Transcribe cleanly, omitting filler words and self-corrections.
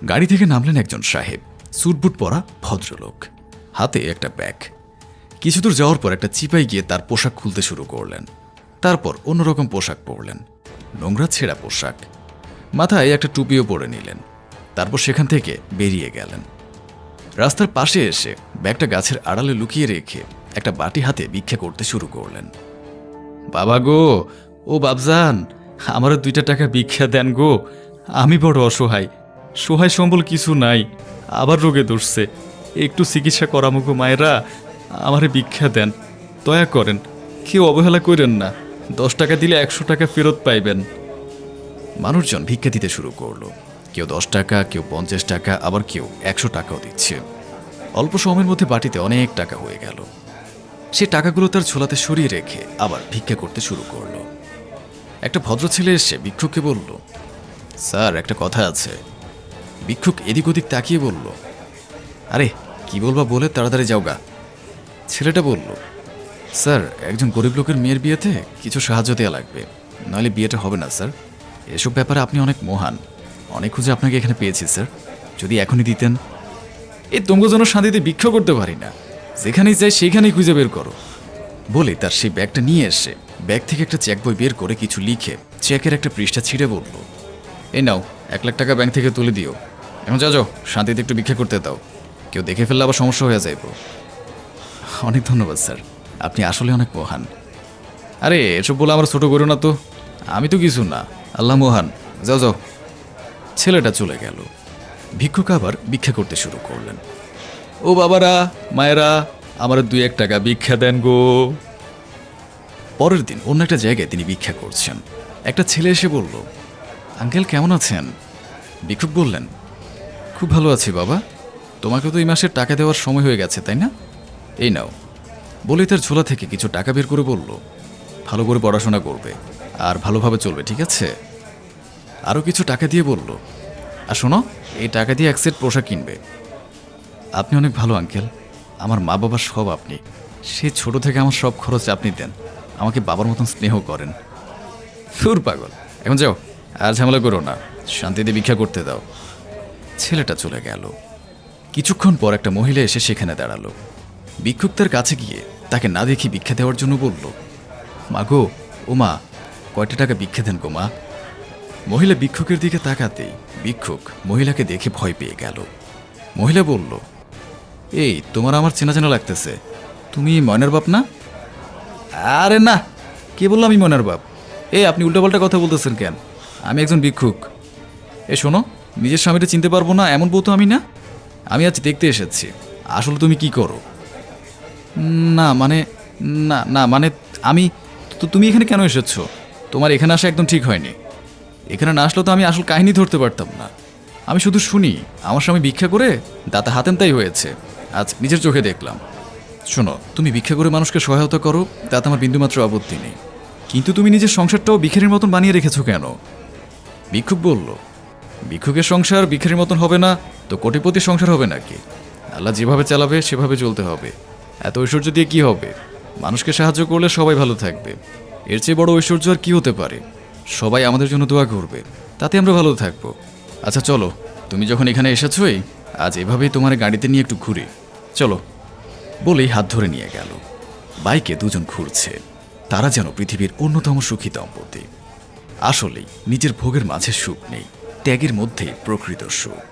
গাড়ি থেকে নামলেন একজন সাহেব, স্যুটবুট পরা ভদ্রলোক, হাতে একটা ব্যাগ। কিছু দূর যাওয়ার পর একটা চিপায় গিয়ে তার পোশাক খুলতে শুরু করলেন। তারপর অন্যরকম পোশাক পরলেন, নোংরা ছেঁড়া পোশাক। মাথায় একটা টুপিও পরে নিলেন। তারপর সেখান থেকে বেরিয়ে গেলেন। রাস্তার পাশে এসে ব্যাগটা গাছের আড়ালে লুকিয়ে রেখে একটা বাটি হাতে ভিক্ষা করতে শুরু করলেন। বাবা গো, ও বাবজান, আমারও 2টা টাকা ভিক্ষা দেন গো। আমি বড় অসহায়, সহায় সম্বল কিছু নাই, আবার রোগে ধরছে, একটু চিকিৎসা করামো গো মায়েরা, আমারে ভিক্ষা দেন, দয়া করেন, কেউ অবহেলা করেন না, 10 টাকা দিলে 100 টাকা ফেরত পাইবেন। মানুষজন ভিক্ষা দিতে শুরু করলো। কেউ 10 টাকা, কেউ 50 টাকা, আবার কেউ 100 টাকাও দিচ্ছে। অল্প সময়ের মধ্যে বাটিতে অনেক টাকা হয়ে গেল। সে টাকাগুলো তার ঝোলাতে সরিয়ে রেখে আবার ভিক্ষা করতে শুরু করলো। একটা ভদ্র ছেলে এসে ভিক্ষুককে বলল, স্যার, একটা কথা আছে। ভিক্ষুক এদিক ওদিক তাকিয়ে বলল, আরে কি বলবা বলে তাড়াতাড়ি যাওগা। ছেলেটা বলল, স্যার, একজন গরিব লোকের মেয়ের বিয়েতে কিছু সাহায্য দেওয়া লাগবে, নইলে বিয়েটা হবে না স্যার। এসব ব্যাপারে আপনি অনেক মহান, অনেক খুঁজে আপনাকে এখানে পেয়েছি স্যার, যদি এখনই দিতেন। এই তোমরা যেন শান্তিতে ভিক্ষা করতে পারি না, যেখানেই যাই সেখানেই খুঁজে বের করো। বলে তার সেই ব্যাগটা নিয়ে এসে ব্যাগ থেকে একটা চেক বই বের করে কিছু লিখে চেকের একটা পৃষ্ঠা ছিঁড়ে বলল, এই নাও, 1 লাখ টাকা ব্যাংক থেকে তুলে দিও। এখন যাও, শান্তিতে একটু ভিক্ষা করতে দাও, কেউ দেখে ফেললে আবার সমস্যা হয়ে যাইব। অনেক ধন্যবাদ স্যার, আপনি আসলে অনেক মহান। আরে এসব বলে আমার ছোট করো না তো, আমি তো কিছু না, আল্লাহ মহান। যাও যাও। ছেলেটা চলে গেল। ভিক্ষুক আবার ভিক্ষা করতে শুরু করলেন। ও বাবারা, মায়েরা, আমার 2-1 টাকা ভিক্ষা দেন গো। পরের দিন অন্য একটা জায়গায় তিনি ভিক্ষা করছেন। একটা ছেলে এসে বলল, আঙ্কেল কেমন আছেন? ভিক্ষুক বললেন, খুব ভালো আছি বাবা, তোমাকে তো এই মাসের টাকা দেওয়ার সময় হয়ে গেছে তাই না? এই নাও। বলে তার ঝোলা থেকে কিছু টাকা বের করে বলল, ভালো করে পড়াশোনা করবে আর ভালোভাবে চলবে, ঠিক আছে? আরও কিছু টাকা দিয়ে বলল, আর শোনো, এই টাকা দিয়ে 1 সেট পোশাক কিনবে। আপনি অনেক ভালো আঙ্কেল, আমার মা বাবার সব আপনি, সে ছোট থেকে আমার সব খরচ আপনি দেন, আমাকে বাবার মতন স্নেহ করেন। সুর পাগল, এখন যাও, আর ঝামেলা করো না, শান্তিতে ভিক্ষা করতে দাও। ছেলেটা চলে গেল। কিছুক্ষণ পর একটা মহিলা এসে সেখানে দাঁড়ালো। ভিক্ষুক তার কাছে গিয়ে তাকে না দেখি ভিক্ষা দেওয়ার জন্য বলল, মা গো, ও মা, কয়টা টাকা ভিক্ষা দেন গো মা। মহিলা ভিক্ষুকের দিকে তাকাতেই ভিক্ষুক মহিলাকে দেখে ভয় পেয়ে গেল। মহিলা বলল, এই তোমার আমার চেনা চেনা লাগতেছে, তুমি ময়নার বাপ না? আরে না, কে বললো আমি ময়নার বাপ? আপনি উল্টোপাল্টা কথা বলতেছেন কেন? আমি একজন ভিক্ষুক। শোনো, নিজের স্বামীটা চিনতে পারবো না এমন বউ তো আমি না। আমি আজ দেখতে এসেছি, আসলে তুমি কি করো। না মানে, না না মানে, আমি তো, তুমি এখানে কেন এসেছো? তোমার এখানে আসা একদম ঠিক হয়নি। এখানে না আসলে তো আমি আসল কাহিনী ধরতে পারতাম না। আমি শুধু শুনি, আমার স্বামী ভিক্ষা করে দাতা হাতেন তাই হয়েছে, আজ নিজের চোখে দেখলাম। শোনো, তুমি ভিক্ষা করে মানুষকে সহায়তা করো, তাতে আমার বিন্দুমাত্র আপত্তি নেই, কিন্তু তুমি নিজের সংসারটাও ভিখারির মতন বানিয়ে রেখেছো কেন? ভিক্ষুক বলল, ভিক্ষুকের সংসার ভিখারির মতন হবে না তো কোটিপতির সংসার হবে নাকি? আল্লাহ যেভাবে চালাবে সেভাবে চলতে হবে। এত ঐশ্বর্য দিয়ে কি হবে? মানুষকে সাহায্য করলে সবাই ভালো থাকবে, এর চেয়ে বড় ঐশ্বর্য আর কি হতে পারে? সবাই আমাদের জন্য দোয়া করবে, তাতে আমরা ভালো থাকবো। আচ্ছা চলো, তুমি যখন এখানে এসেছোই, আজ এভাবেই তোমার গাড়িতে নিয়ে একটু ঘুরি, চলো। বলেই হাত ধরে নিয়ে গেল। বাইকে দুজন ঘুরছে, তারা যেন পৃথিবীর অন্যতম সুখী দম্পতি। আসলেই নিজের ভোগের মাঝে সুখ নেই, ত্যাগের মধ্যেই প্রকৃত সুখ।